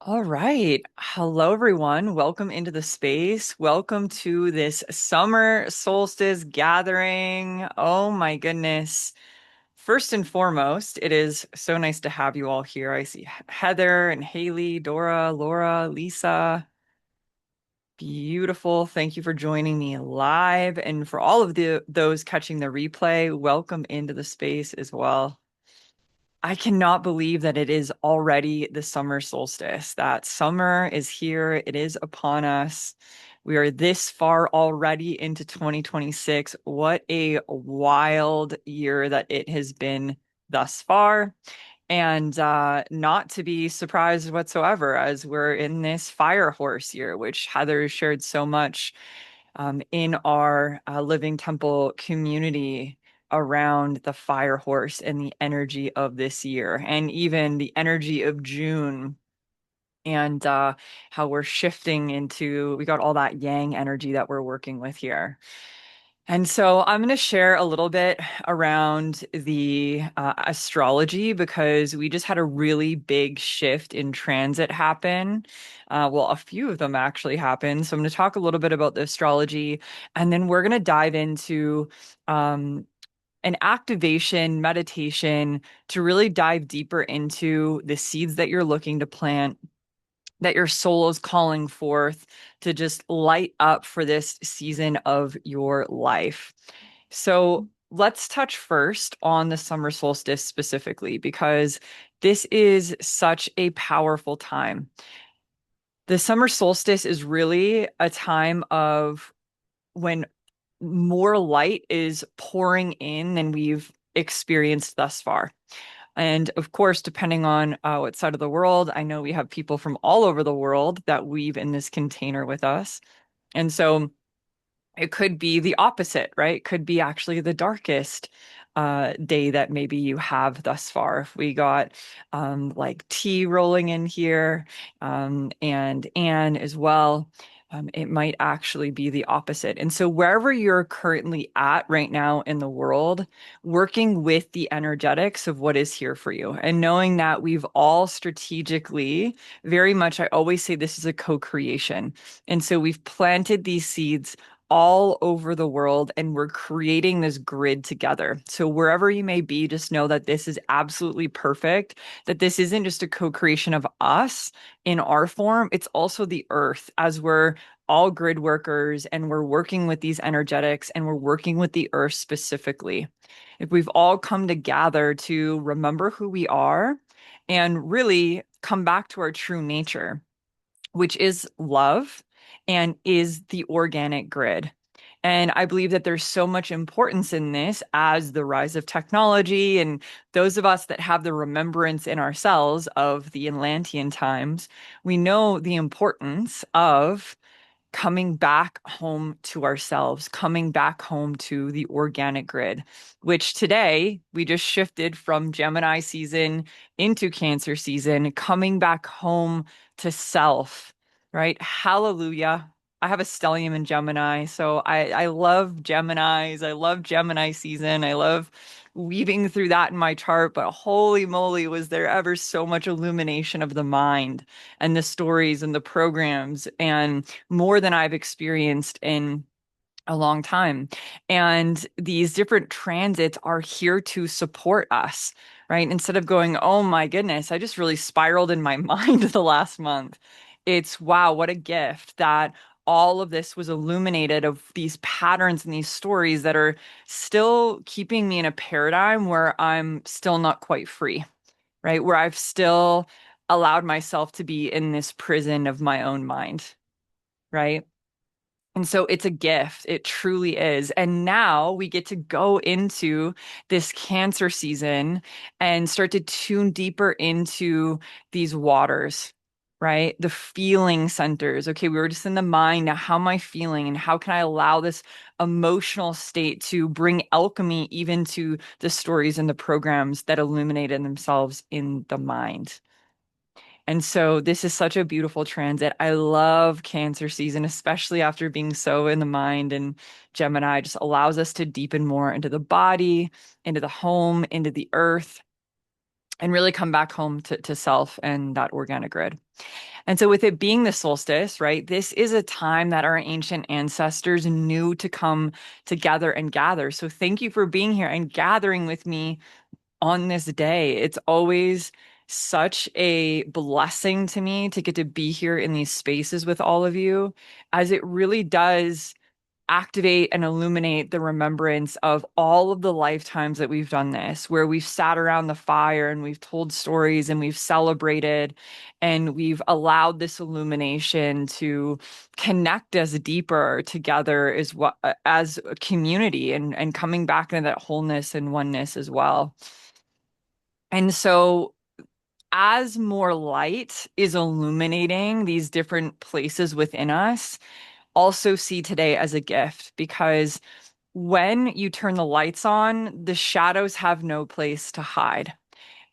All right. Hello, everyone. Welcome into the space. Welcome to this summer solstice gathering. Oh, my goodness. First and foremost, it is so nice to have you all here. I see Heather and Haley, Dora, Laura, Lisa. Beautiful. Thank you for joining me live. And for all of those catching the replay, welcome into the space as well. I cannot believe that it is already the summer solstice, that summer is here. It is upon us. We are this far already into 2026. What a wild year that it has been thus far. And not to be surprised whatsoever, as we're in this fire horse year, which Heather shared so much in our Living Temple community around the fire horse and the energy of this year, and even the energy of June, and how we're shifting into, we got all that yang energy that we're working with here. And so I'm going to share a little bit around the astrology because we just had a really big shift in transit happen. Well, a few of them actually happened. So I'm going to talk a little bit about the astrology, and then we're going to dive into um, an activation meditation to really dive deeper into the seeds that you're looking to plant, that your soul is calling forth to just light up for this season of your life. So let's touch first on the summer solstice specifically, because this is such a powerful time. The summer solstice is really a time of when more light is pouring in than we've experienced thus far. And of course, depending on what side of the world, I know we have people from all over the world that weave in this container with us. And so it could be the opposite, right? It could be actually the darkest day that maybe you have thus far. If we got like tea rolling in here, and Anne as well, it might actually be the opposite. And so wherever you're currently at right now in the world, working with the energetics of what is here for you, and knowing that we've all strategically, very much, I always say this is a co-creation. And so we've planted these seeds all over the world, and we're creating this grid together. So wherever you may be, just know that this is absolutely perfect, that this isn't just a co-creation of us in our form, it's also the earth, as we're all grid workers and we're working with these energetics and we're working with the earth specifically. If we've all come together to remember who we are and really come back to our true nature, which is love and is the organic grid. And I believe that there's so much importance in this as the rise of technology, and those of us that have the remembrance in ourselves of the Atlantean times, we know the importance of coming back home to ourselves, coming back home to the organic grid, which today we just shifted from Gemini season into Cancer season, coming back home to self, right? Hallelujah. I have a stellium in Gemini, so I love Geminis. I love Gemini season. I love weaving through that in my chart, but holy moly, was there ever so much illumination of the mind and the stories and the programs, and more than I've experienced in a long time. And these different transits are here to support us, right? Instead of going, oh my goodness, I just really spiraled in my mind the last month. It's wow, what a gift that all of this was illuminated, of these patterns and these stories that are still keeping me in a paradigm where I'm still not quite free, right? Where I've still allowed myself to be in this prison of my own mind, right? And so it's a gift. It truly is. And now we get to go into this Cancer season and start to tune deeper into these waters, right? The feeling centers. Okay, we were just in the mind. Now, how am I feeling? And how can I allow this emotional state to bring alchemy even to the stories and the programs that illuminated themselves in the mind? And so this is such a beautiful transit. I love Cancer season, especially after being so in the mind, and Gemini just allows us to deepen more into the body, into the home, into the earth, and really come back home to self and that organic grid. And so, with it being the solstice, right, this is a time that our ancient ancestors knew to come together and gather. So, thank you for being here and gathering with me on this day. It's always such a blessing to me to get to be here in these spaces with all of you, as it really does activate and illuminate the remembrance of all of the lifetimes that we've done this, where we've sat around the fire and we've told stories and we've celebrated and we've allowed this illumination to connect us deeper together as a community and coming back into that wholeness and oneness as well. And so as more light is illuminating these different places within us, also see today as a gift, because when you turn the lights on, the shadows have no place to hide.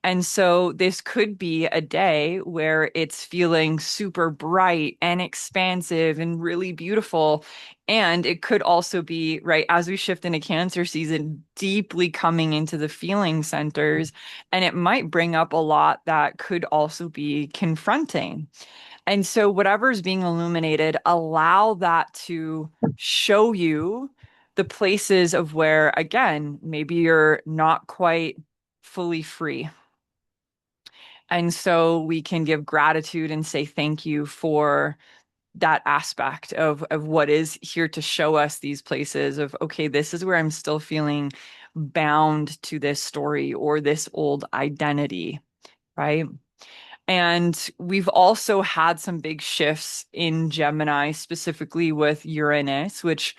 And so this could be a day where it's feeling super bright and expansive and really beautiful. And it could also be, right, as we shift into Cancer season, deeply coming into the feeling centers. And it might bring up a lot that could also be confronting. And so, whatever's being illuminated, allow that to show you the places of where, again, maybe you're not quite fully free. And so, we can give gratitude and say thank you for that aspect of what is here to show us these places of, okay, this is where I'm still feeling bound to this story or this old identity, right? And we've also had some big shifts in Gemini, specifically with Uranus, which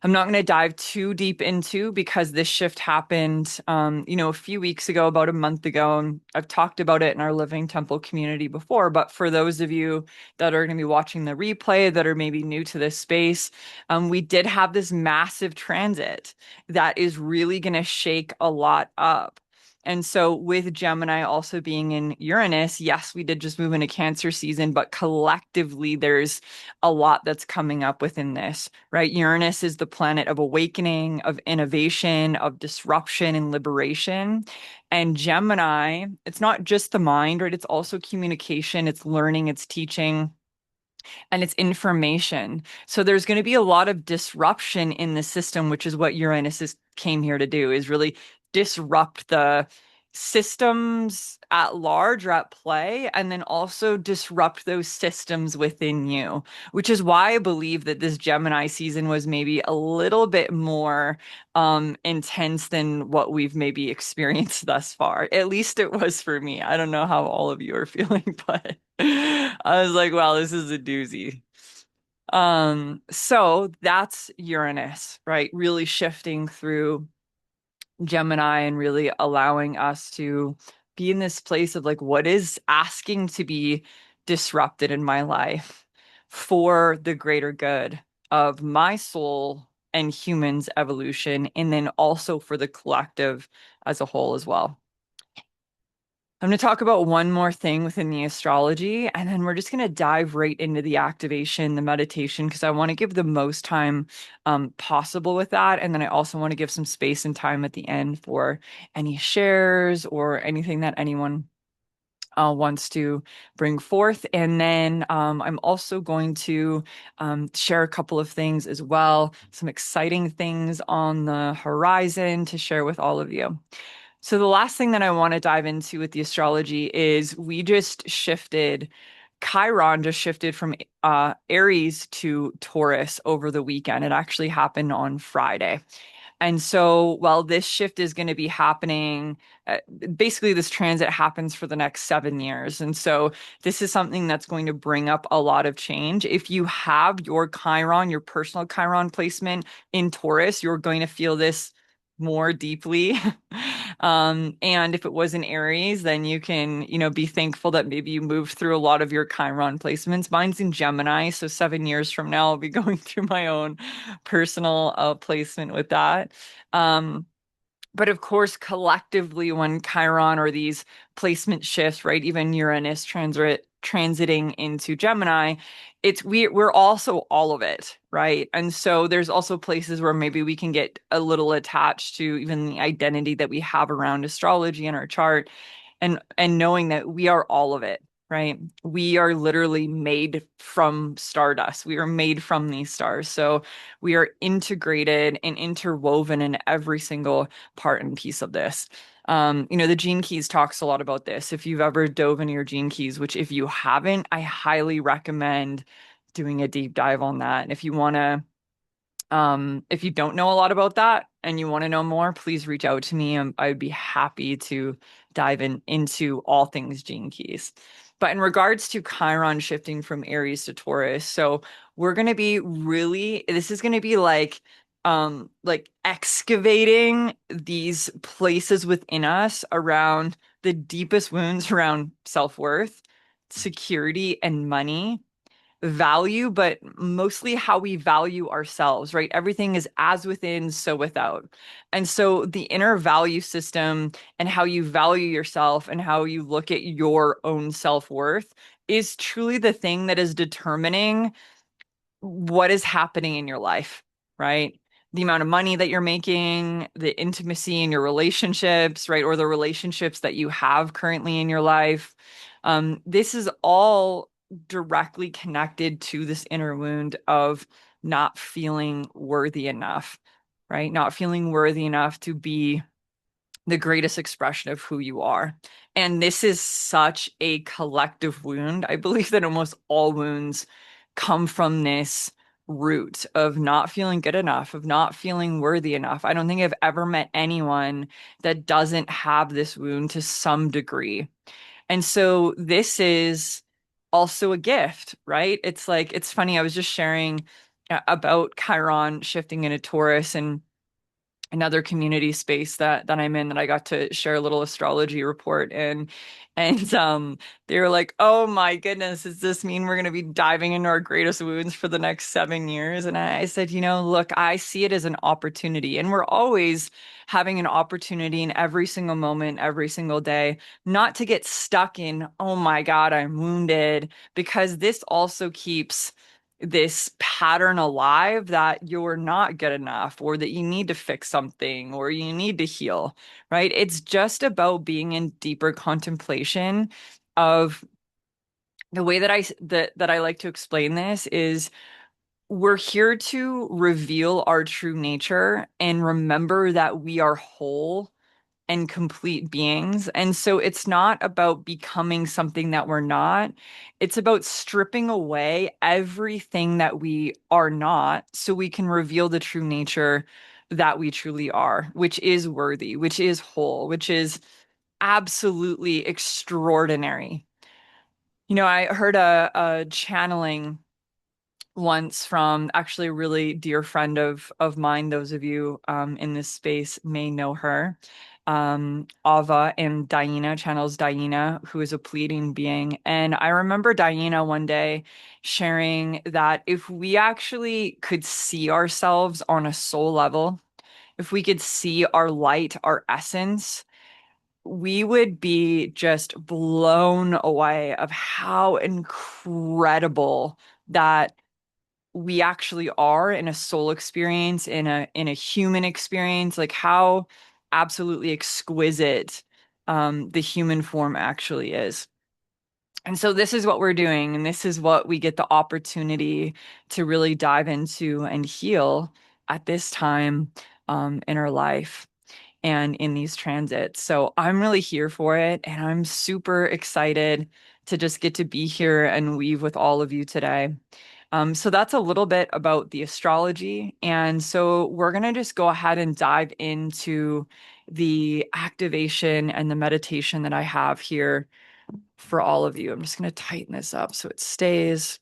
I'm not going to dive too deep into because this shift happened, a few weeks ago, about a month ago. And I've talked about it in our Living Temple community before. But for those of you that are going to be watching the replay that are maybe new to this space, we did have this massive transit that is really going to shake a lot up. And so, with Gemini also being in Uranus, yes, we did just move into Cancer season, but collectively, there's a lot that's coming up within this, right? Uranus is the planet of awakening, of innovation, of disruption and liberation. And Gemini, it's not just the mind, right? It's also communication, it's learning, it's teaching, and it's information. So there's going to be a lot of disruption in the system, which is what came here to do, is really disrupt the systems at large or at play, and then also disrupt those systems within you, which is why I believe that this Gemini season was maybe a little bit more intense than what we've maybe experienced thus far. At least it was for me. I don't know how all of you are feeling, but I was like, wow, this is a doozy. So that's Uranus, right? Really shifting through Gemini and really allowing us to be in this place of like, what is asking to be disrupted in my life for the greater good of my soul and humans' evolution, and then also for the collective as a whole as well. I'm going to talk about one more thing within the astrology, and then we're just going to dive right into the activation, the meditation, because I want to give the most time possible with that. And then I also want to give some space and time at the end for any shares or anything that anyone wants to bring forth. And then I'm also going to share a couple of things as well, some exciting things on the horizon to share with all of you. So the last thing that I want to dive into with the astrology is we just shifted, Chiron just shifted from Aries to Taurus over the weekend. It actually happened on Friday. And so while this shift is going to be happening, basically this transit happens for the next 7 years. And so this is something that's going to bring up a lot of change. If you have your Chiron, your personal Chiron placement in Taurus, you're going to feel this more deeply. And if it was in Aries, then you can, be thankful that maybe you moved through a lot of your Chiron placements. Mine's in Gemini, so 7 years from now, I'll be going through my own personal placement with that. Um, but of course, collectively, when Chiron or these placement shifts, right, even Uranus transiting into Gemini, we're also all of it, right? And so there's also places where maybe we can get a little attached to even the identity that we have around astrology in our chart, and knowing that we are all of it. right? We are literally made from stardust. We are made from these stars. So we are integrated and interwoven in every single part and piece of this. The Gene Keys talks a lot about this. If you've ever dove into your Gene Keys, which if you haven't, I highly recommend doing a deep dive on that. And if you don't know a lot about that and you want to know more, please reach out to me. I would be happy to dive into all things Gene Keys. But in regards to Chiron shifting from Aries to Taurus, so we're going to be this is going to be like excavating these places within us around the deepest wounds around self-worth, security, and money value, but mostly how we value ourselves, right? Everything is as within, so without. And so the inner value system and how you value yourself and how you look at your own self-worth is truly the thing that is determining what is happening in your life, right? The amount of money that you're making, the intimacy in your relationships, right? Or the relationships that you have currently in your life. This is all directly connected to this inner wound of not feeling worthy enough, right? Not feeling worthy enough to be the greatest expression of who you are. And this is such a collective wound. I believe that almost all wounds come from this root of not feeling good enough, of not feeling worthy enough. I don't think I've ever met anyone that doesn't have this wound to some degree. And so this is also a gift, right? It's like, it's funny. I was just sharing about Chiron shifting into Taurus and another community space that I'm in that I got to share a little astrology report and they were like, "Oh my goodness, does this mean we're going to be diving into our greatest wounds for the next 7 years?" And I said, look, I see it as an opportunity, and we're always having an opportunity in every single moment, every single day, not to get stuck in, "Oh my God, I'm wounded," because this also keeps this pattern alive that you're not good enough or that you need to fix something or you need to heal, right? It's just about being in deeper contemplation of the way that I like to explain this is we're here to reveal our true nature and remember that we are whole and complete beings. And so it's not about becoming something that we're not. It's about stripping away everything that we are not so we can reveal the true nature that we truly are, which is worthy, which is whole, which is absolutely extraordinary. I heard a channeling once from actually a really dear friend of mine. Those of you in this space may know her. Ava and Diana channels Diana, who is a pleading being. And I remember Diana one day sharing that if we actually could see ourselves on a soul level, if we could see our light, our essence, we would be just blown away of how incredible that we actually are in a soul experience, in a human experience, like how absolutely exquisite the human form actually is. And so this is what we're doing, and this is what we get the opportunity to really dive into and heal at this time in our life and in these transits. So I'm really here for it, and I'm super excited to just get to be here and weave with all of you today. So that's a little bit about the astrology. And so we're going to just go ahead and dive into the activation and the meditation that I have here for all of you. I'm just going to tighten this up so it stays.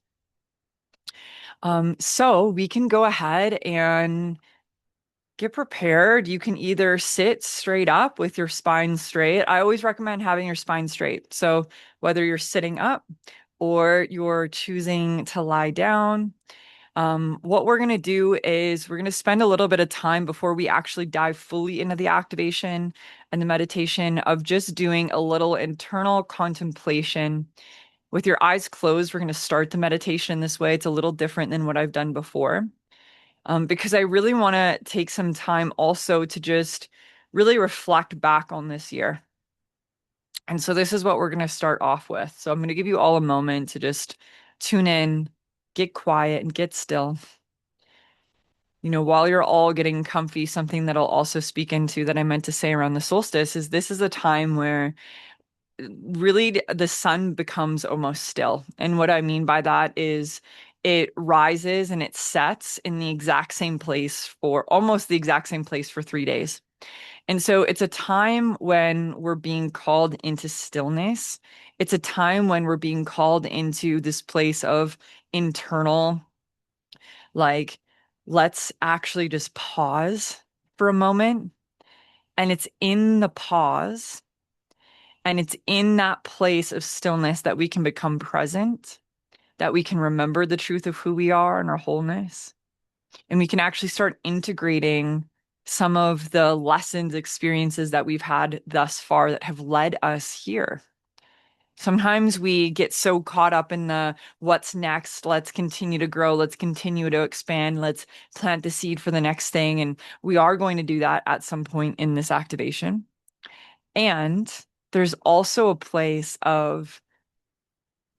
So we can go ahead and get prepared. You can either sit straight up with your spine straight. I always recommend having your spine straight. So whether you're sitting up or you're choosing to lie down, what we're going to do is we're going to spend a little bit of time before we actually dive fully into the activation and the meditation of just doing a little internal contemplation. With your eyes closed, we're going to start the meditation this way. It's a little different than what I've done before, because I really want to take some time also to just really reflect back on this year. And so this is what we're going to start off with. So I'm going to give you all a moment to just tune in, get quiet, and get still. While you're all getting comfy, something that I'll also speak into that I meant to say around the solstice is this is a time where really the sun becomes almost still. And what I mean by that is it rises and it sets in the exact same place for almost the exact same place for 3 days. And so it's a time when we're being called into stillness. It's a time when we're being called into this place of internal, like, let's actually just pause for a moment. And it's in the pause and it's in that place of stillness that we can become present, that we can remember the truth of who we are and our wholeness. And we can actually start integrating some of the lessons, experiences that we've had thus far that have led us here. Sometimes we get so caught up in the what's next, let's continue to grow, let's continue to expand, let's plant the seed for the next thing. And we are going to do that at some point in this activation. And there's also a place of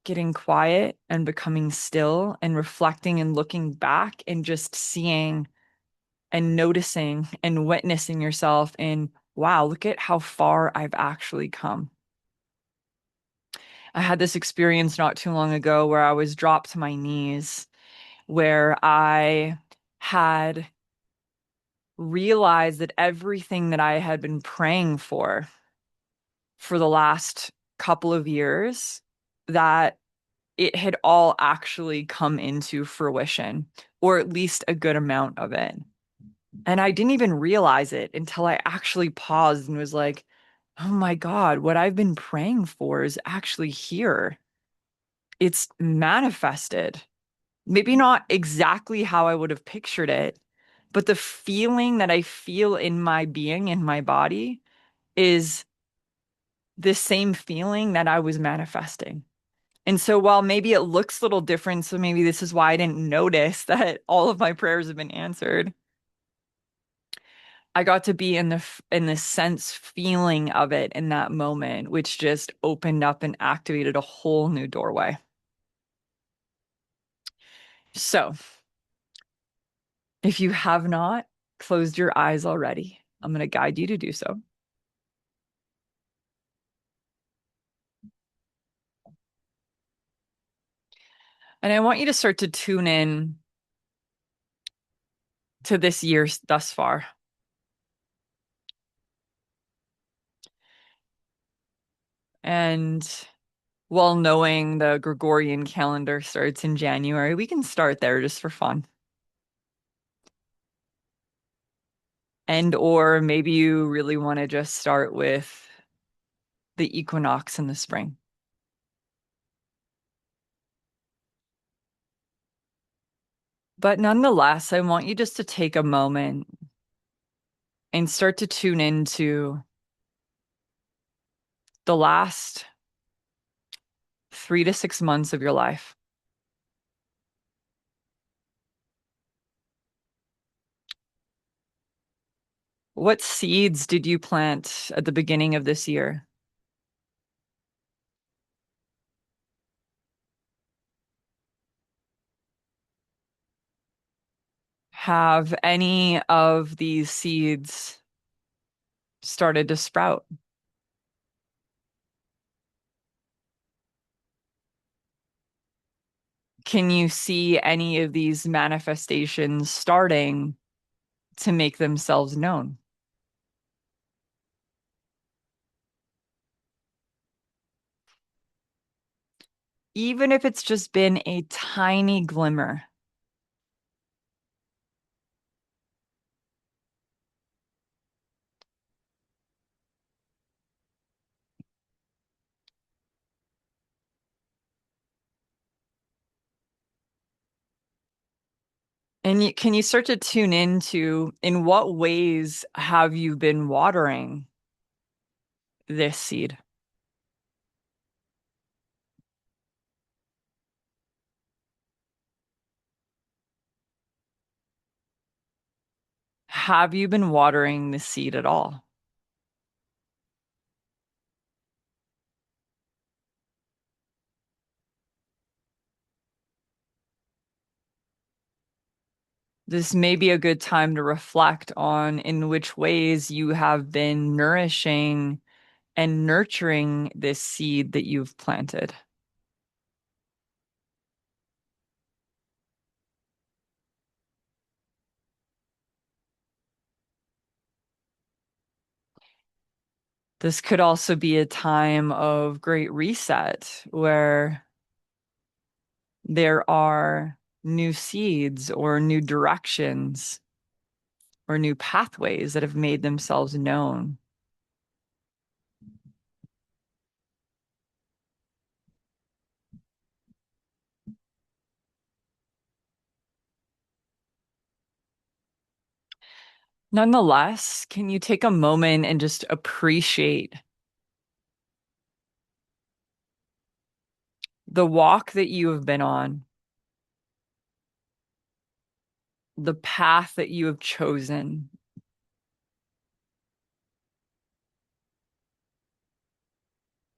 getting quiet and becoming still and reflecting and looking back and just seeing and noticing and witnessing yourself in, wow, look at how far I've actually come. I had this experience not too long ago where I was dropped to my knees, where I had realized that everything that I had been praying for the last couple of years, that it had all actually come into fruition, or at least a good amount of it. And I didn't even realize it until I actually paused and was like, oh my God, what I've been praying for is actually here. It's manifested. Maybe not exactly how I would have pictured it, but the feeling that I feel in my being, in my body, is the same feeling that I was manifesting. And so while maybe it looks a little different, so maybe this is why I didn't notice that all of my prayers have been answered. I got to be in the sense feeling of it in that moment, which just opened up and activated a whole new doorway. So, if you have not closed your eyes already, I'm going to guide you to do so. And I want you to start to tune in to this year thus far. And while knowing the Gregorian calendar starts in January, we can start there just for fun. And or maybe you really want to just start with the equinox in the spring. But nonetheless, I want you just to take a moment and start to tune into the last 3 to 6 months of your life. What seeds did you plant at the beginning of this year? Have any of these seeds started to sprout? Can you see any of these manifestations starting to make themselves known? Even if it's just been a tiny glimmer. And can you start to tune into in what ways have you been watering this seed? Have you been watering the seed at all? This may be a good time to reflect on in which ways you have been nourishing and nurturing this seed that you've planted. This could also be a time of great reset where there are new seeds or new directions or new pathways that have made themselves known. Nonetheless, can you take a moment and just appreciate the walk that you have been on, the path that you have chosen,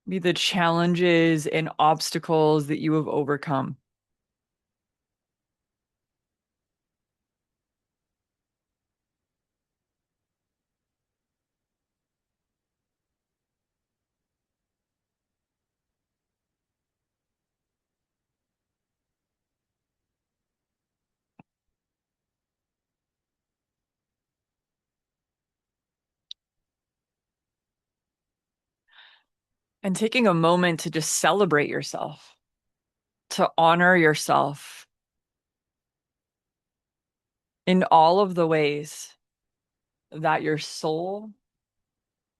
be the challenges and obstacles that you have overcome? And taking a moment to just celebrate yourself, to honor yourself in all of the ways that your soul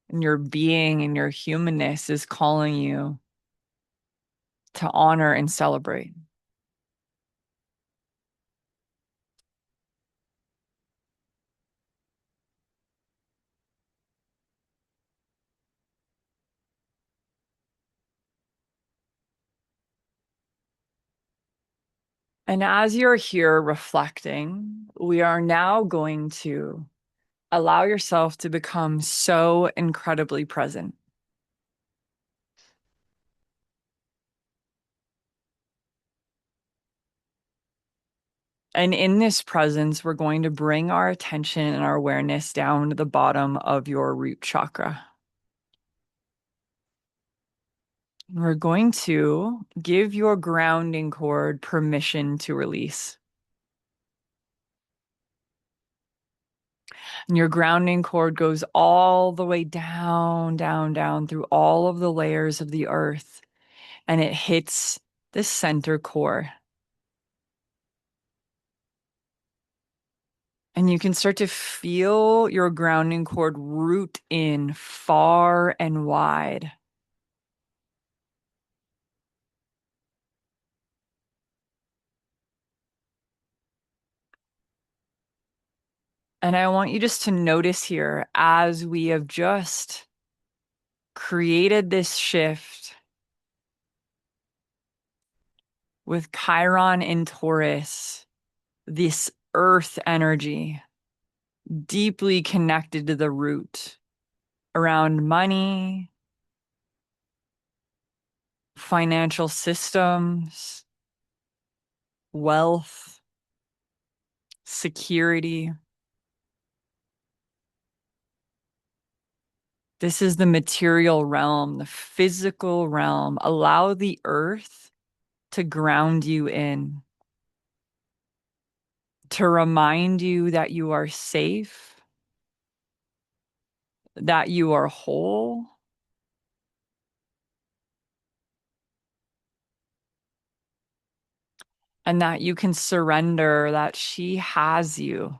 and your being and your humanness is calling you to honor and celebrate. And as you're here reflecting, we are now going to allow yourself to become so incredibly present. And in this presence, we're going to bring our attention and our awareness down to the bottom of your root chakra. We're going to give your grounding cord permission to release. And your grounding cord goes all the way down, down, down through all of the layers of the earth, and it hits the center core. And you can start to feel your grounding cord root in far and wide. And I want you just to notice here as we have just created this shift with Chiron in Taurus, this earth energy deeply connected to the root around money, financial systems, wealth, security. This is the material realm, the physical realm. Allow the earth to ground you in, to remind you that you are safe, that you are whole, and that you can surrender, that she has you.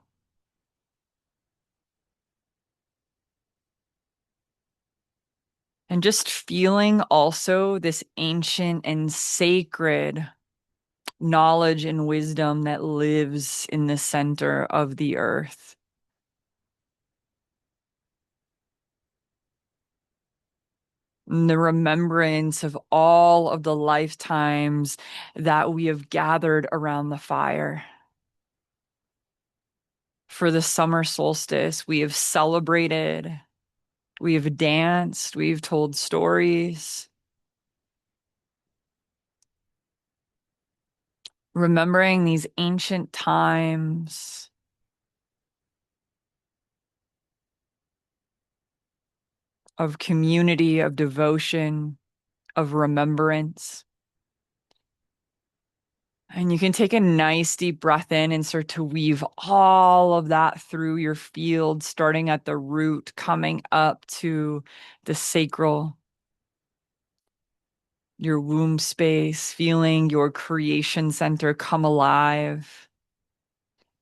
And just feeling also this ancient and sacred knowledge and wisdom that lives in the center of the earth. And the remembrance of all of the lifetimes that we have gathered around the fire. For the summer solstice, we have celebrated, we have danced, we've told stories, remembering these ancient times of community, of devotion, of remembrance. And you can take a nice deep breath in and start to weave all of that through your field, starting at the root, coming up to the sacral, your womb space, feeling your creation center come alive,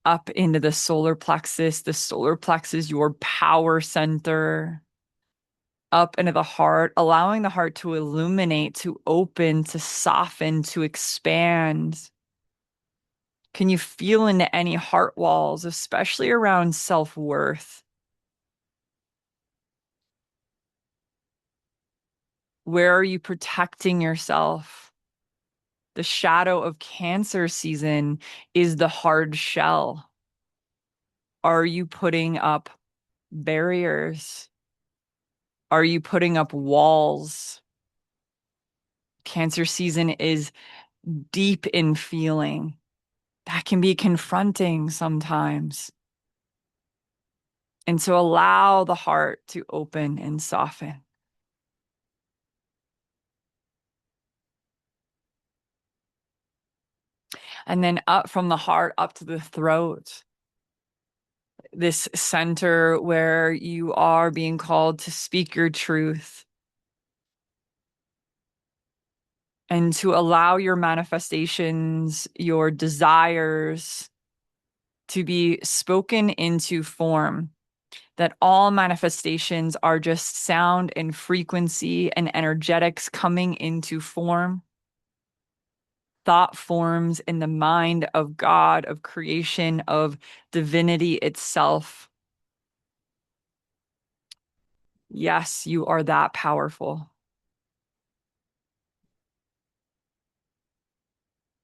up into the solar plexus. The solar plexus, your power center, up into the heart, allowing the heart to illuminate, to open, to soften, to expand. Can you feel into any heart walls, especially around self-worth? Where are you protecting yourself? The shadow of Cancer season is the hard shell. Are you putting up barriers? Are you putting up walls? Cancer season is deep in feeling. That can be confronting sometimes. And so allow the heart to open and soften. And then up from the heart, up to the throat, this center where you are being called to speak your truth and to allow your manifestations, your desires to be spoken into form. That all manifestations are just sound and frequency and energetics coming into form. Thought forms in the mind of God, of creation, of divinity itself. Yes, you are that powerful.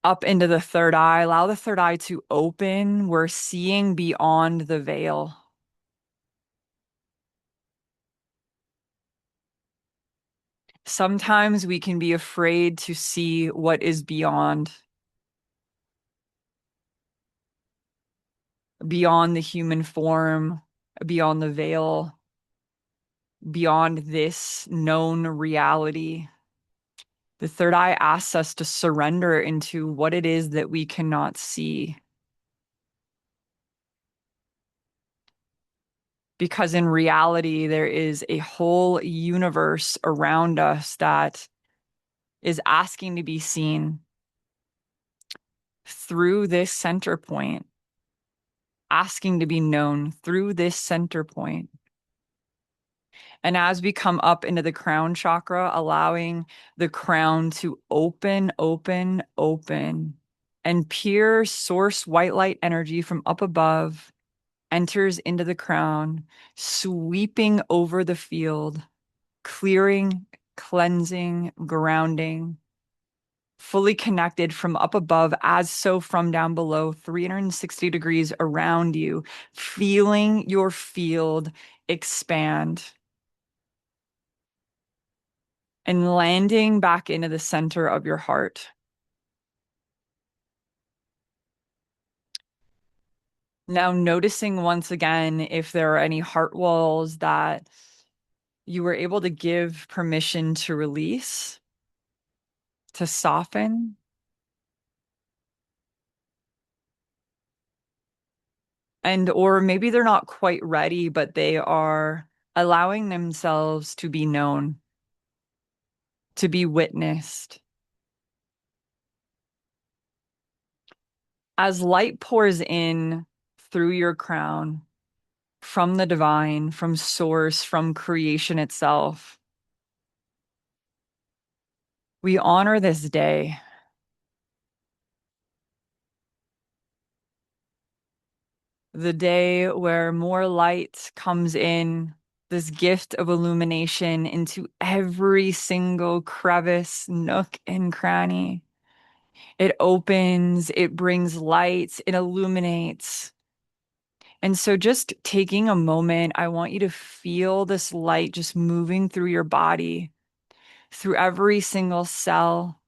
Up into the third eye, allow the third eye to open. We're seeing beyond the veil. Sometimes we can be afraid to see what is beyond the human form, beyond the veil, beyond this known reality. The third eye asks us to surrender into what it is that we cannot see. Because in reality, there is a whole universe around us that is asking to be seen through this center point, asking to be known through this center point. And as we come up into the crown chakra, allowing the crown to open, open, open, and pure source white light energy from up above enters into the crown, sweeping over the field, clearing, cleansing, grounding, fully connected from up above as so from down below, 360 degrees around you, feeling your field expand and landing back into the center of your heart. Now, noticing once again if there are any heart walls that you were able to give permission to release, to soften. And or maybe they're not quite ready, but they are allowing themselves to be known, to be witnessed. As light pours in through your crown, from the divine, from source, from creation itself, we honor this day. The day where more light comes in, this gift of illumination into every single crevice, nook, and cranny. It opens, it brings light, it illuminates. And so, just taking a moment, I want you to feel this light just moving through your body, through every single cell.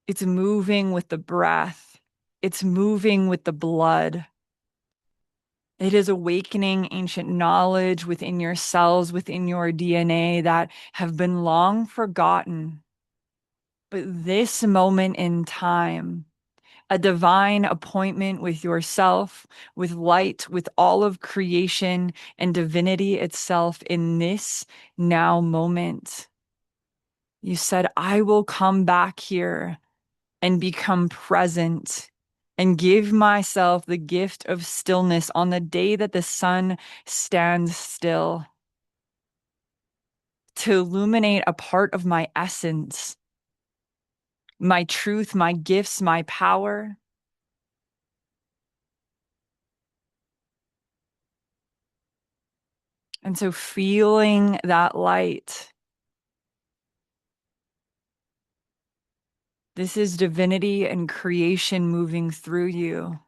It's moving with the breath, it's moving with the blood. It is awakening ancient knowledge within your cells, within your DNA that have been long forgotten. But this moment in time, a divine appointment with yourself, with light, with all of creation and divinity itself in this now moment. You said, I will come back here and become present and give myself the gift of stillness on the day that the sun stands still to illuminate a part of my essence, my truth, my gifts, my power. And so feeling that light, this is divinity and creation moving through you.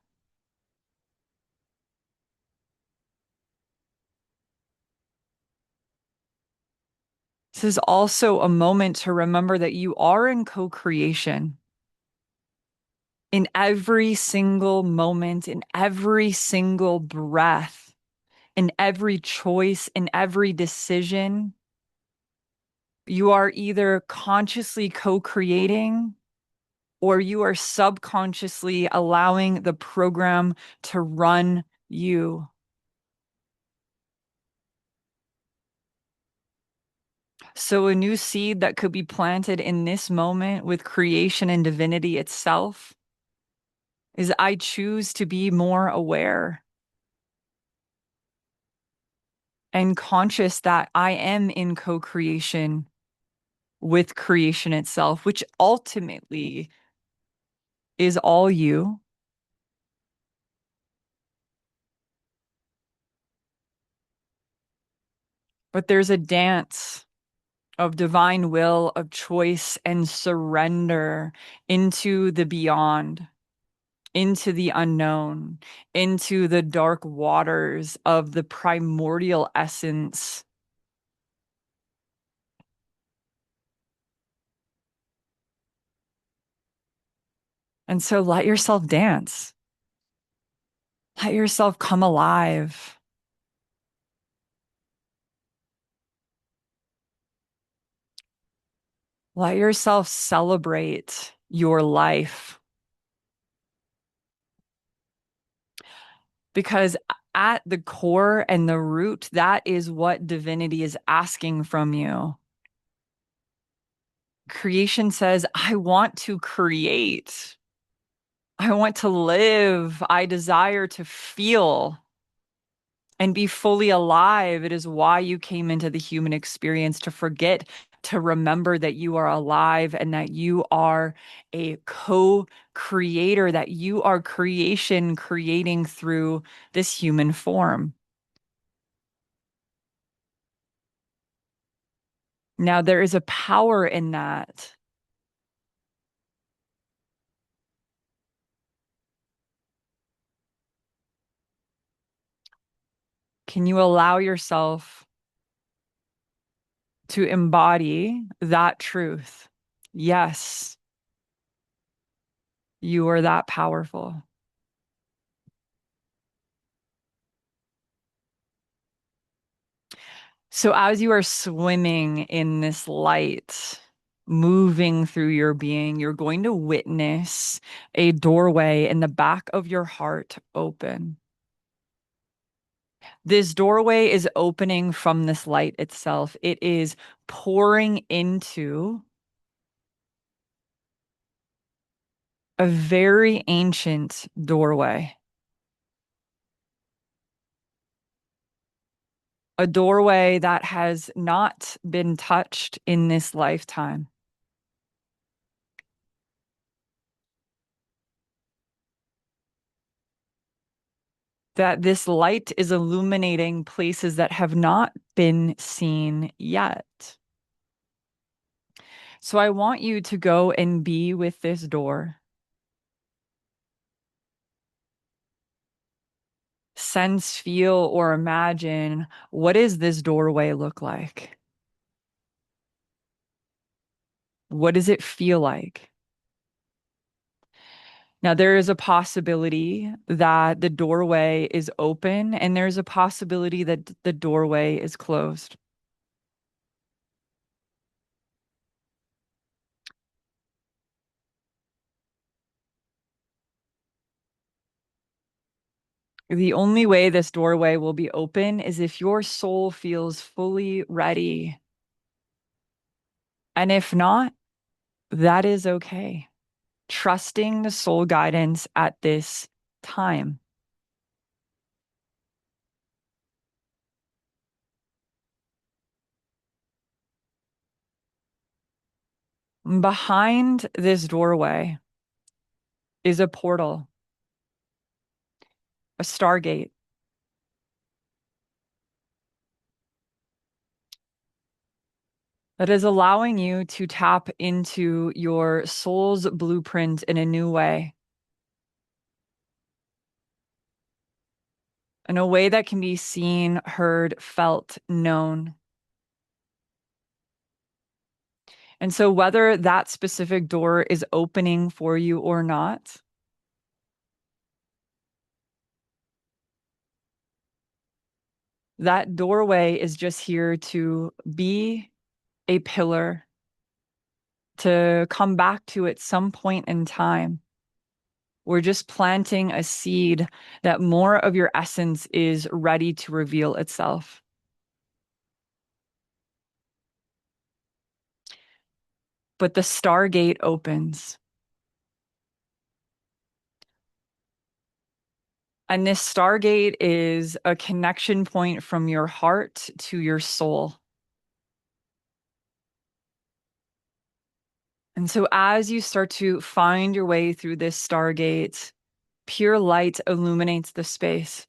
This is also a moment to remember that you are in co-creation. In every single moment, in every single breath, in every choice, in every decision, you are either consciously co-creating or you are subconsciously allowing the program to run you. So, a new seed that could be planted in this moment with creation and divinity itself is I choose to be more aware and conscious that I am in co creation with creation itself, which ultimately is all you. But there's a dance of divine will, of choice and surrender into the beyond, into the unknown, into the dark waters of the primordial essence. And so let yourself dance. Let yourself come alive. Let yourself celebrate your life. Because at the core and the root, that is what divinity is asking from you. Creation says, I want to create. I want to live. I desire to feel and be fully alive. It is why you came into the human experience, to forget, to remember that you are alive and that you are a co-creator, that you are creation creating through this human form. Now, there is a power in that. Can you allow yourself to embody that truth? Yes, you are that powerful. So, as you are swimming in this light, moving through your being, you're going to witness a doorway in the back of your heart open. This doorway is opening from this light itself. It is pouring into a very ancient doorway, a doorway that has not been touched in this lifetime. That this light is illuminating places that have not been seen yet. So I want you to go and be with this door. Sense, feel, or imagine, what does this doorway look like? What does it feel like? Now, there is a possibility that the doorway is open, and there's a possibility that the doorway is closed. The only way this doorway will be open is if your soul feels fully ready. And if not, that is okay. Trusting the soul guidance at this time. Behind this doorway is a portal, a stargate. That is allowing you to tap into your soul's blueprint in a new way, in a way that can be seen, heard, felt, known. And so, whether that specific door is opening for you or not, that doorway is just here to be a pillar to come back to at some point in time. We're just planting a seed that more of your essence is ready to reveal itself. But the stargate opens. And this stargate is a connection point from your heart to your soul. And so, as you start to find your way through this stargate, pure light illuminates the space.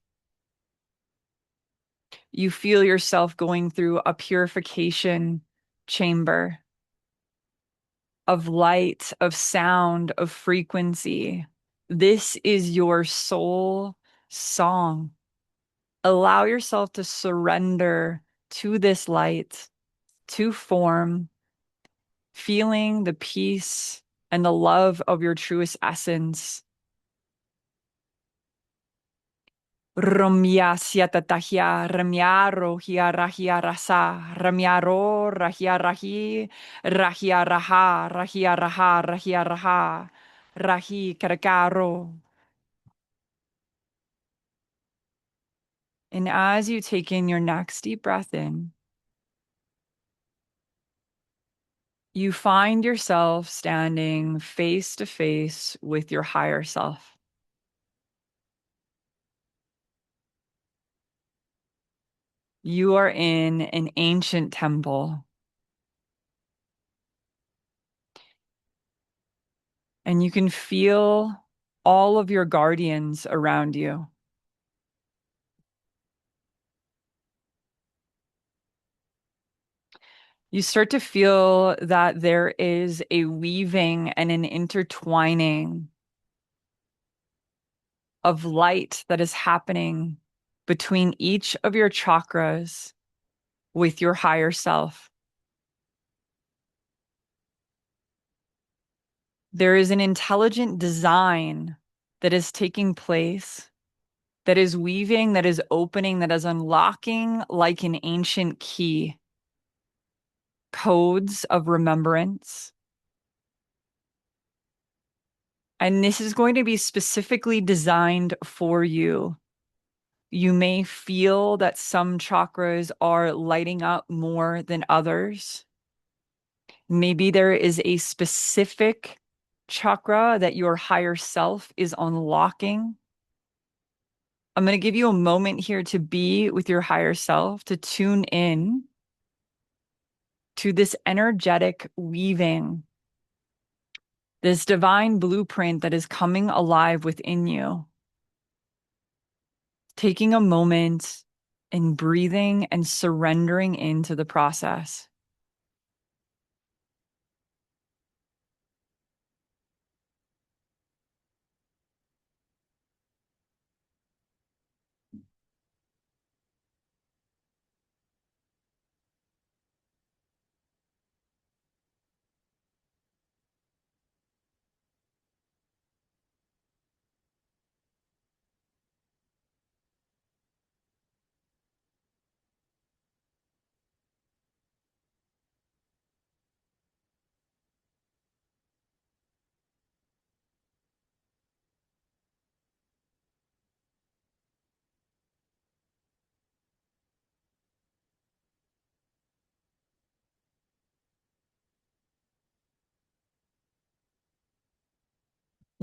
You feel yourself going through a purification chamber of light, of sound, of frequency. This is your soul song. Allow yourself to surrender to this light, to form, feeling the peace and the love of your truest essence. Ramya siatatahya, ramyaro rahia rasa, ramyaro rahia rahi, rahia raha, rahia raha, rahia raha, rahi karakaro. And as you take in your next deep breath in, you find yourself standing face to face with your higher self. You are in an ancient temple, and you can feel all of your guardians around you. You start to feel that there is a weaving and an intertwining of light that is happening between each of your chakras with your higher self. There is an intelligent design that is taking place, that is weaving, that is opening, that is unlocking like an ancient key. Codes of remembrance. And this is going to be specifically designed for you. You may feel that some chakras are lighting up more than others. Maybe there is a specific chakra that your higher self is unlocking. I'm going to give you a moment here to be with your higher self, to tune in to this energetic weaving, this divine blueprint that is coming alive within you. Taking a moment and breathing and surrendering into the process.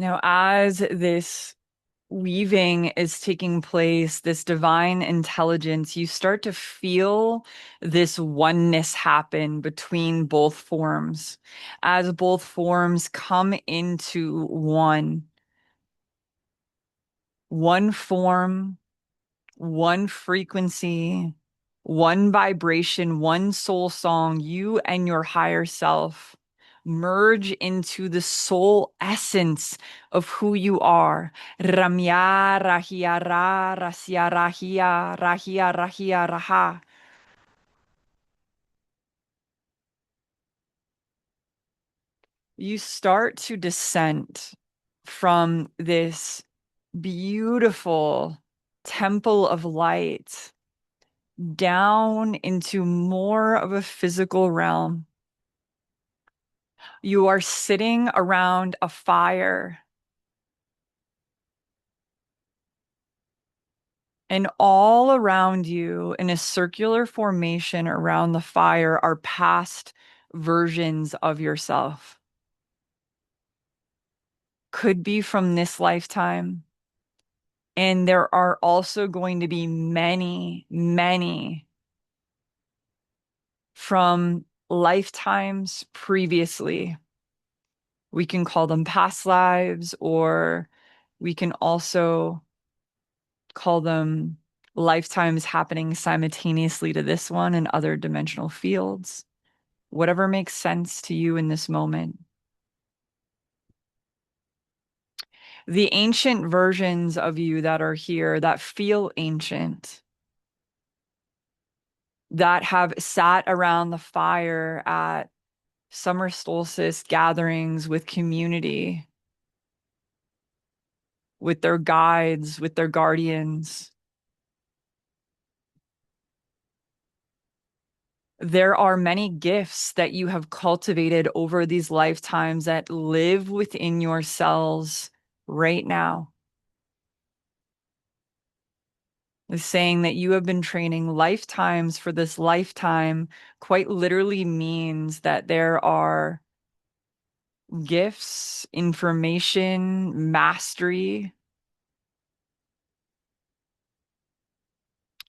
Now, as this weaving is taking place, this divine intelligence, you start to feel this oneness happen between both forms. As both forms come into one form, one frequency, one vibration, one soul song, you and your higher self merge into the soul essence of who you are. Ramya Rahia Ra Rasya Rahia Rahia Rahia Raha. You start to descend from this beautiful temple of light down into more of a physical realm. You are sitting around a fire, and all around you in a circular formation around the fire are past versions of yourself. Could be from this lifetime. And there are also going to be many, many from lifetimes previously. We can call them past lives, or we can also call them lifetimes happening simultaneously to this one in other dimensional fields. Whatever makes sense to you in this moment. The ancient versions of you that are here that feel ancient, that have sat around the fire at summer solstice gatherings with community, with their guides, with their guardians. There are many gifts that you have cultivated over these lifetimes that live within your cells right now. Is saying that you have been training lifetimes for this lifetime quite literally means that there are gifts, information, mastery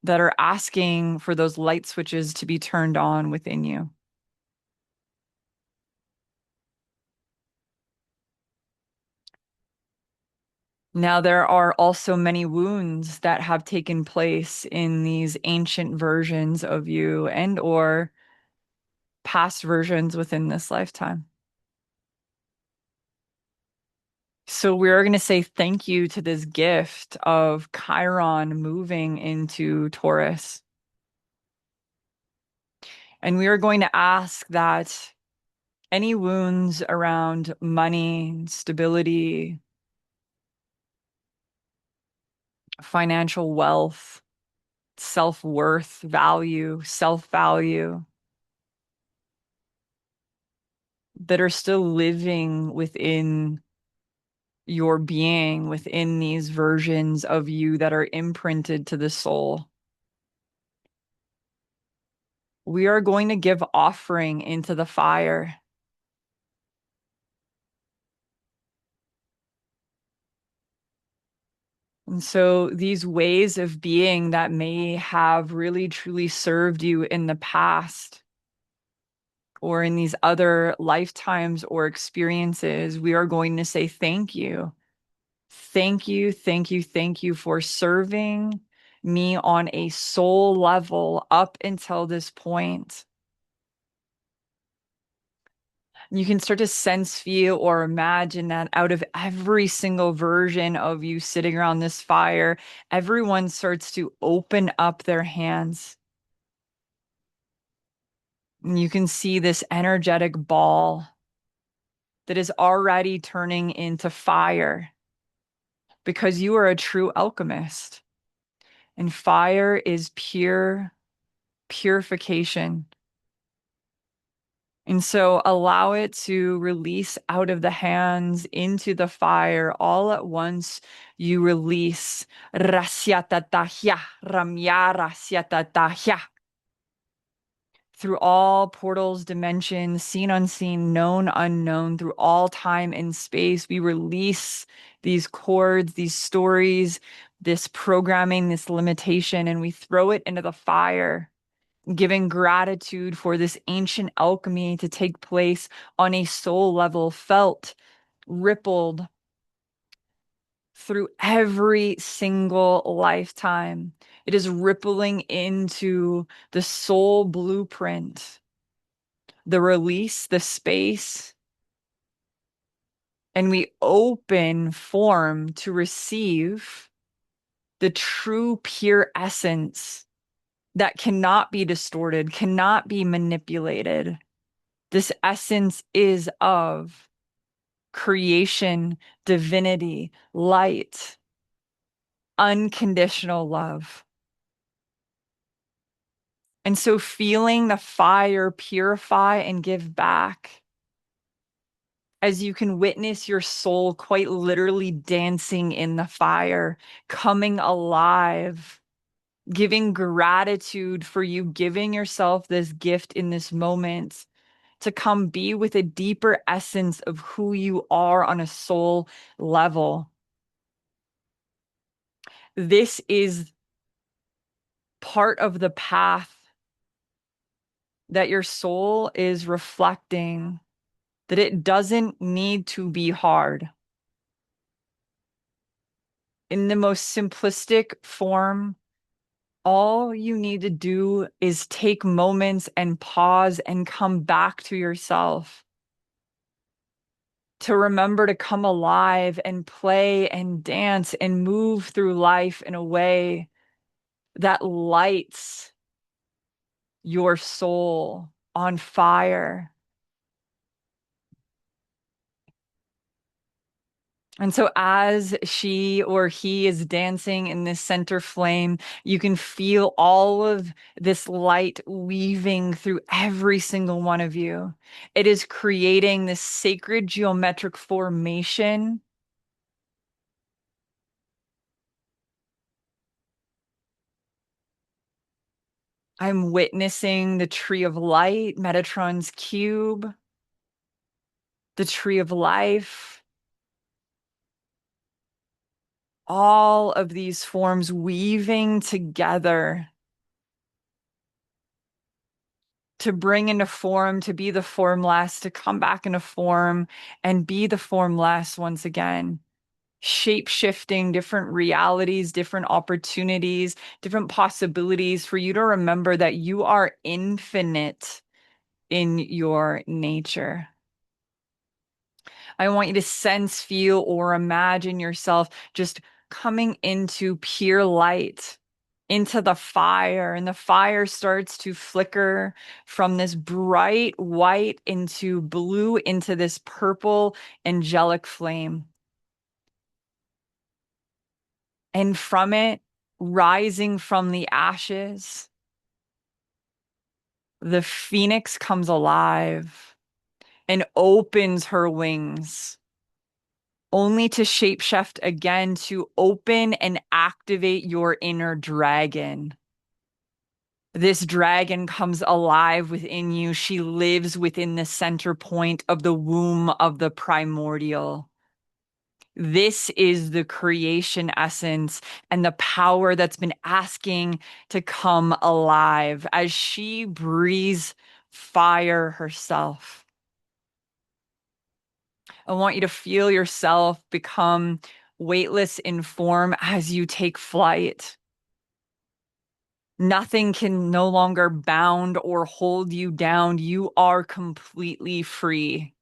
that are asking for those light switches to be turned on within you. Now, there are also many wounds that have taken place in these ancient versions of you and or past versions within this lifetime. So we're going to say thank you to this gift of Chiron moving into Taurus. And we are going to ask that any wounds around money, stability, financial wealth, self-worth, value, self-value, that are still living within your being, within these versions of you that are imprinted to the soul. We are going to give offering into the fire. And so these ways of being that may have really truly served you in the past or in these other lifetimes or experiences, we are going to say thank you. Thank you, thank you, thank you for serving me on a soul level up until this point. You can start to sense, feel, or imagine that out of every single version of you sitting around this fire, everyone starts to open up their hands. And you can see this energetic ball that is already turning into fire because you are a true alchemist. And fire is pure purification. And so allow it to release out of the hands into the fire. All at once, you release Rasyatatahya, Ramya Rasyatatahya. through all portals, dimensions, seen, unseen, known, unknown, through all time and space. We release these cords, these stories, this programming, this limitation, and we throw it into the fire, giving gratitude for this ancient alchemy to take place on a soul level, felt, rippled through every single lifetime. It is rippling into the soul blueprint, the release, the space, and we open form to receive the true pure essence that cannot be distorted, cannot be manipulated. This essence is of creation, divinity, light, unconditional love. And so feeling the fire purify and give back as you can witness your soul quite literally dancing in the fire, coming alive, giving gratitude for you giving yourself this gift in this moment to come be with a deeper essence of who you are on a soul level. This is part of the path that your soul is reflecting, that it doesn't need to be hard. In the most simplistic form, all you need to do is take moments and pause and come back to yourself, to remember to come alive and play and dance and move through life in a way that lights your soul on fire. And so as she or he is dancing in this center flame, you can feel all of this light weaving through every single one of you. It is creating this sacred geometric formation. I'm witnessing the tree of light, Metatron's cube, the tree of life, all of these forms weaving together to bring into form, to be the formless, to come back into form and be the formless once again. Shape shifting different realities, different opportunities, different possibilities for you to remember that you are infinite in your nature. I want you to sense, feel, or imagine yourself just coming into pure light, into the fire, and the fire starts to flicker from this bright white into blue, into this purple angelic flame. And from it, rising from the ashes, the phoenix comes alive and opens her wings, only to shapeshift again to open and activate your inner dragon. This dragon comes alive within you. She lives within the center point of the womb of the primordial. This is the creation essence and the power that's been asking to come alive as she breathes fire herself. I want you to feel yourself become weightless in form as you take flight. Nothing can no longer bound or hold you down. You are completely free.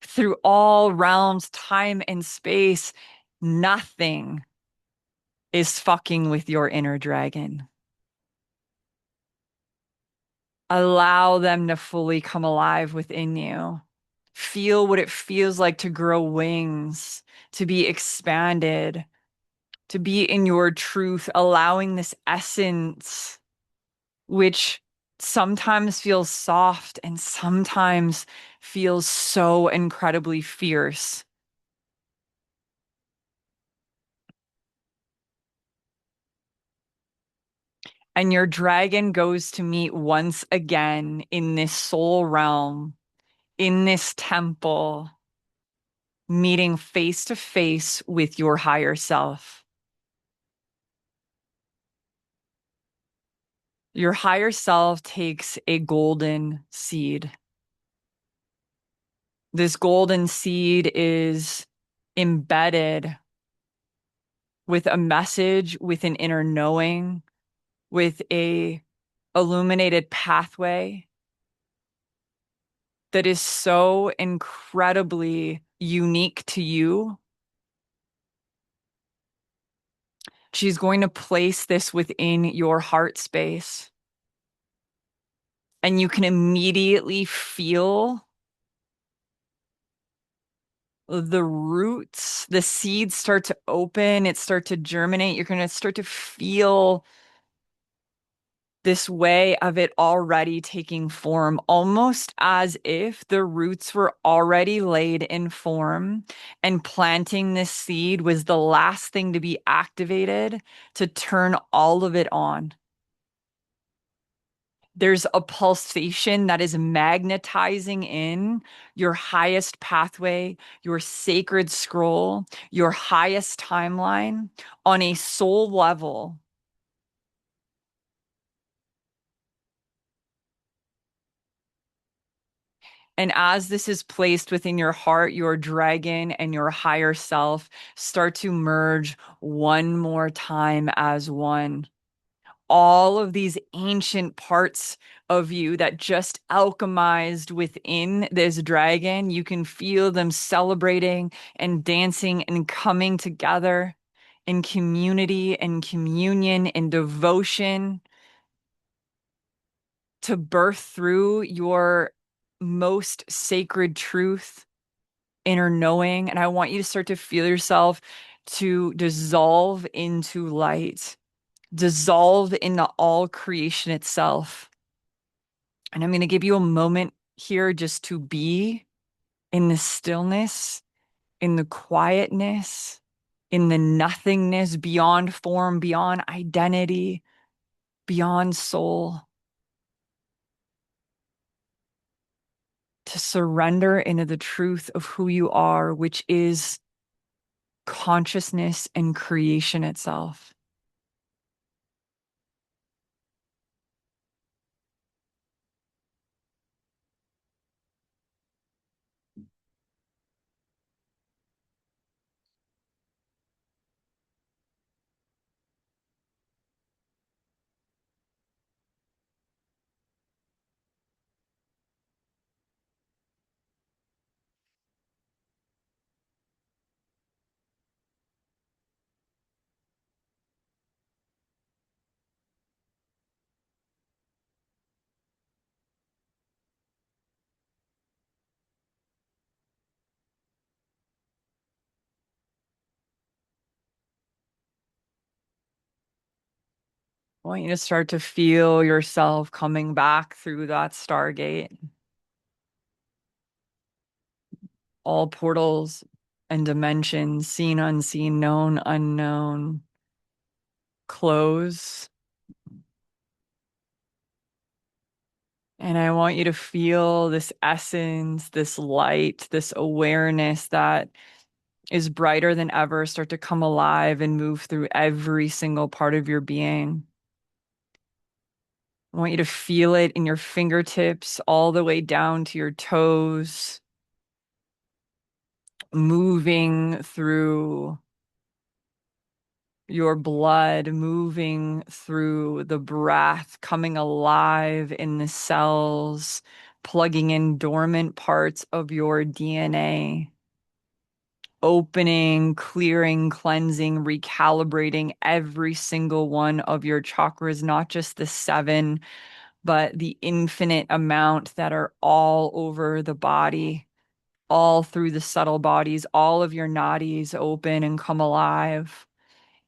Through all realms, time and space, nothing is fucking with your inner dragon. Allow them to fully come alive within you. Feel what it feels like to grow wings, to be expanded, to be in your truth, allowing this essence, which sometimes feels soft and sometimes feels so incredibly fierce. And your dragon goes to meet once again in this soul realm, in this temple, meeting face to face with your higher self. Your higher self takes a golden seed. This golden seed is embedded with a message, with an inner knowing, with a illuminated pathway that is so incredibly unique to you. She's going to place this within your heart space, and you can immediately feel the roots, the seeds start to open, it start to germinate. You're going to start to feel this way of it already taking form, almost as if the roots were already laid in form, and planting this seed was the last thing to be activated to turn all of it on. There's a pulsation that is magnetizing in your highest pathway, your sacred scroll, your highest timeline on a soul level. And as this is placed within your heart, your dragon and your higher self start to merge one more time as one. All of these ancient parts of you that just alchemized within this dragon, you can feel them celebrating and dancing and coming together in community and communion and devotion to birth through your most sacred truth, inner knowing. And I want you to start to feel yourself to dissolve into light, dissolve into all creation itself. And I'm going to give you a moment here just to be in the stillness, in the quietness, in the nothingness, beyond form, beyond identity, beyond soul, to surrender into the truth of who you are, which is consciousness and creation itself. I want you to start to feel yourself coming back through that stargate. All portals and dimensions, seen, unseen, known, unknown, close. And I want you to feel this essence, this light, this awareness that is brighter than ever start to come alive and move through every single part of your being. I want you to feel it in your fingertips all the way down to your toes, moving through your blood, moving through the breath, coming alive in the cells, plugging in dormant parts of your DNA, opening, clearing, cleansing, recalibrating every single one of your chakras, not just the seven, but the infinite amount that are all over the body, all through the subtle bodies. All of your nadis open and come alive.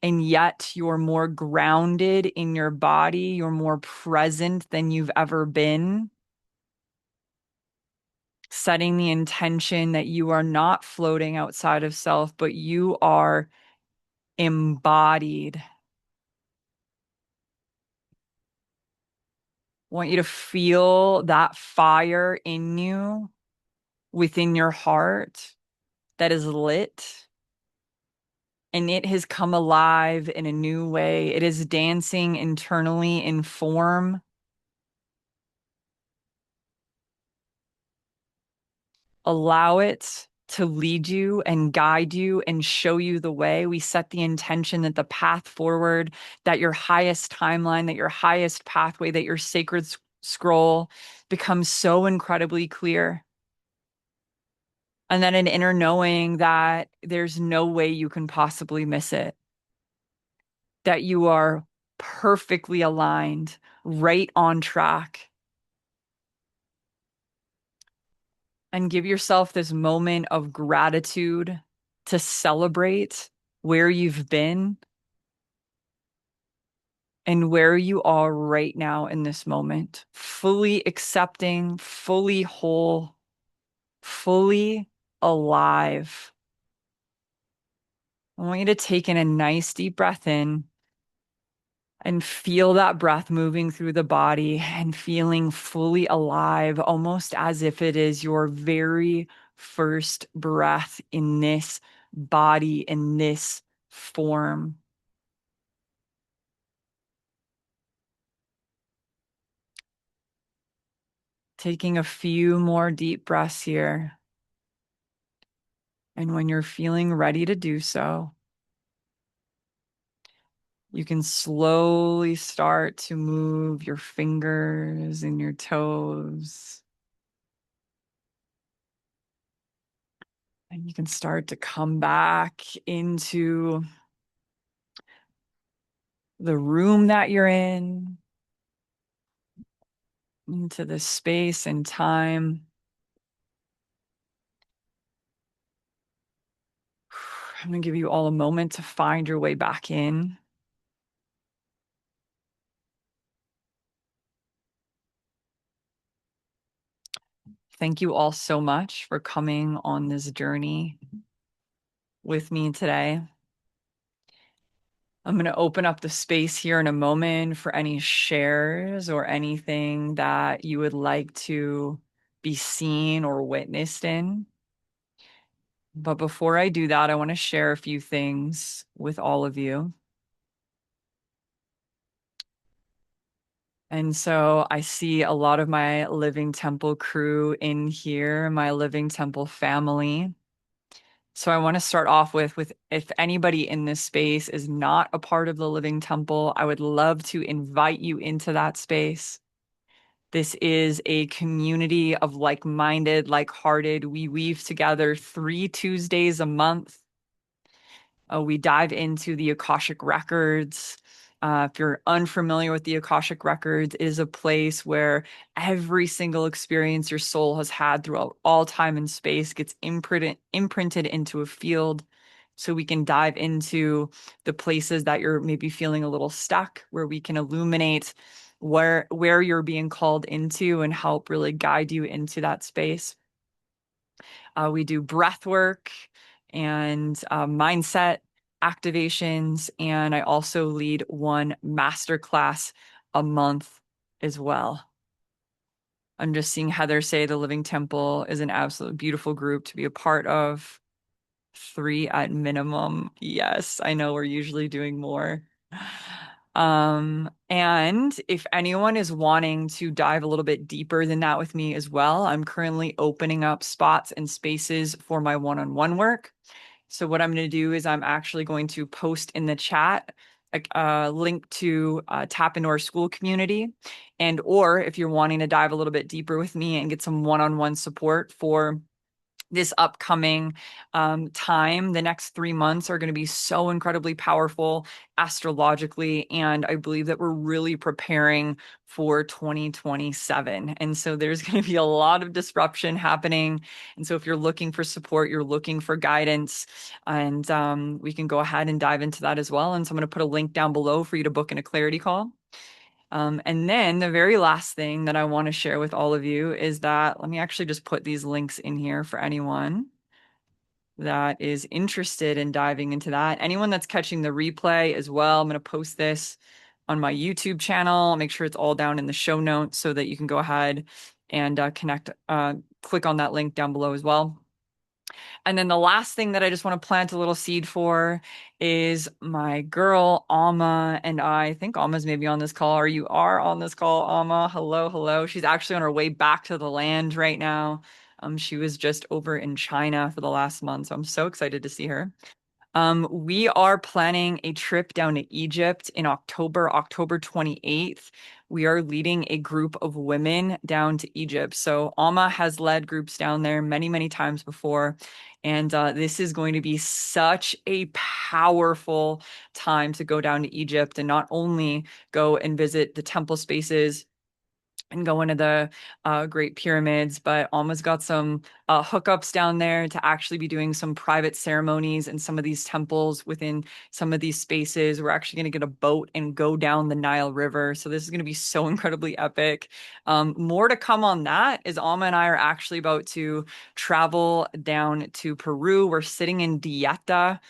And yet you're more grounded in your body, you're more present than you've ever been. Setting the intention that you are not floating outside of self, but you are embodied I want you to feel that fire in you, within your heart, that is lit. And it has come alive in a new way. It is dancing internally in form. Allow it to lead you and guide you and show you the way. We set the intention that the path forward, that your highest timeline, that your highest pathway, that your sacred scroll becomes so incredibly clear. And then an inner knowing that there's no way you can possibly miss it, that you are perfectly aligned, right on track. And give yourself this moment of gratitude to celebrate where you've been and where you are right now in this moment, fully accepting, fully whole, fully alive. I want you to take in a nice deep breath in and feel that breath moving through the body and feeling fully alive, almost as if it is your very first breath in this body, in this form. Taking a few more deep breaths here. And when you're feeling ready to do so, you can slowly start to move your fingers and your toes. And you can start to come back into the room that you're in, into the space and time. I'm going to give you all a moment to find your way back in. Thank you all so much for coming on this journey with me today. I'm going to open up the space here in a moment for any shares or anything that you would like to be seen or witnessed in. But before I do that, I want to share a few things with all of you. And so I see a lot of my Living Temple crew in here, my Living Temple family. So I want to start off with if anybody in this space is not a part of the Living Temple, I would love to invite you into that space. This is a community of like-minded, like-hearted. We weave together 3 Tuesdays a month. We dive into the Akashic Records. If you're unfamiliar with the Akashic Records, it is a place where every single experience your soul has had throughout all time and space gets imprinted into a field. So we can dive into the places that you're maybe feeling a little stuck, where we can illuminate where you're being called into and help really guide you into that space. We do breath work and mindset activations, and I also lead one masterclass a month as well. I'm just seeing Heather say the Living Temple is an absolute beautiful group to be a part of. 3 at minimum. Yes, I know we're usually doing more. And if anyone is wanting to dive a little bit deeper than that with me as well, I'm currently opening up spots and spaces for my one-on-one work. So what I'm going to do is I'm actually going to post in the chat a link to tap into our school community. And or if you're wanting to dive a little bit deeper with me and get some one-on-one support for this upcoming time, the next 3 months are going to be so incredibly powerful astrologically. And I believe that we're really preparing for 2027. And so there's going to be a lot of disruption happening. And so if you're looking for support, you're looking for guidance, and we can go ahead and dive into that as well. And so I'm going to put a link down below for you to book in a clarity call. And then the very last thing that I want to share with all of you is that, let me actually just put these links in here for anyone that is interested in diving into that. Anyone that's catching the replay as well, I'm going to post this on my YouTube channel. I'll make sure it's all down in the show notes so that you can go ahead and click on that link down below as well. And then the last thing that I just want to plant a little seed for is my girl, Alma, and I think Alma's maybe on this call, or you are on this call, Alma. Hello, hello. She's actually on her way back to the land right now. She was just over in China for the last month, so I'm so excited to see her. We are planning a trip down to Egypt in October 28th. We are leading a group of women down to Egypt. So Alma has led groups down there many, many times before. And this is going to be such a powerful time to go down to Egypt and not only go and visit the temple spaces and go into the Great Pyramids, but Alma's got some hookups down there to actually be doing some private ceremonies in some of these temples within some of these spaces. We're actually going to get a boat and go down the Nile River. So this is going to be so incredibly epic. More to come on that is Alma and I are actually about to travel down to Peru. We're sitting in Dieta.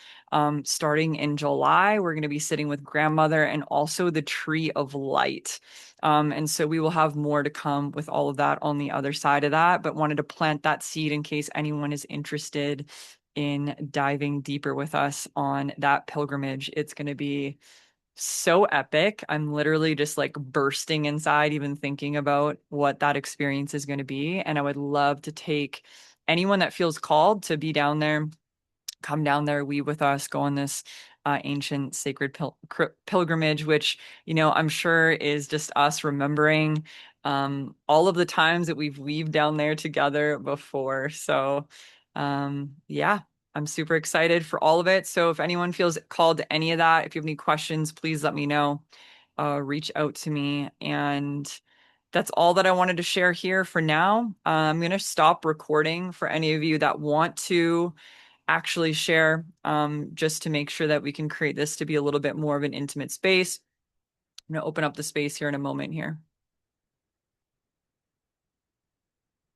Starting in July, we're going to be sitting with grandmother and also the Tree of Light. And so we will have more to come with all of that on the other side of that, but wanted to plant that seed in case anyone is interested in diving deeper with us on that pilgrimage. It's going to be so epic. I'm literally just like bursting inside, even thinking about what that experience is going to be. And I would love to take anyone that feels called to be down there, come down there, weave with us, go on this ancient sacred pilgrimage, which, I'm sure is just us remembering all of the times that we've weaved down there together before. So, yeah, I'm super excited for all of it. So if anyone feels called to any of that, if you have any questions, please let me know. Reach out to me. And that's all that I wanted to share here for now. I'm going to stop recording for any of you that want to actually share, just to make sure that we can create this to be a little bit more of an intimate space. I'm going to open up the space here in a moment here.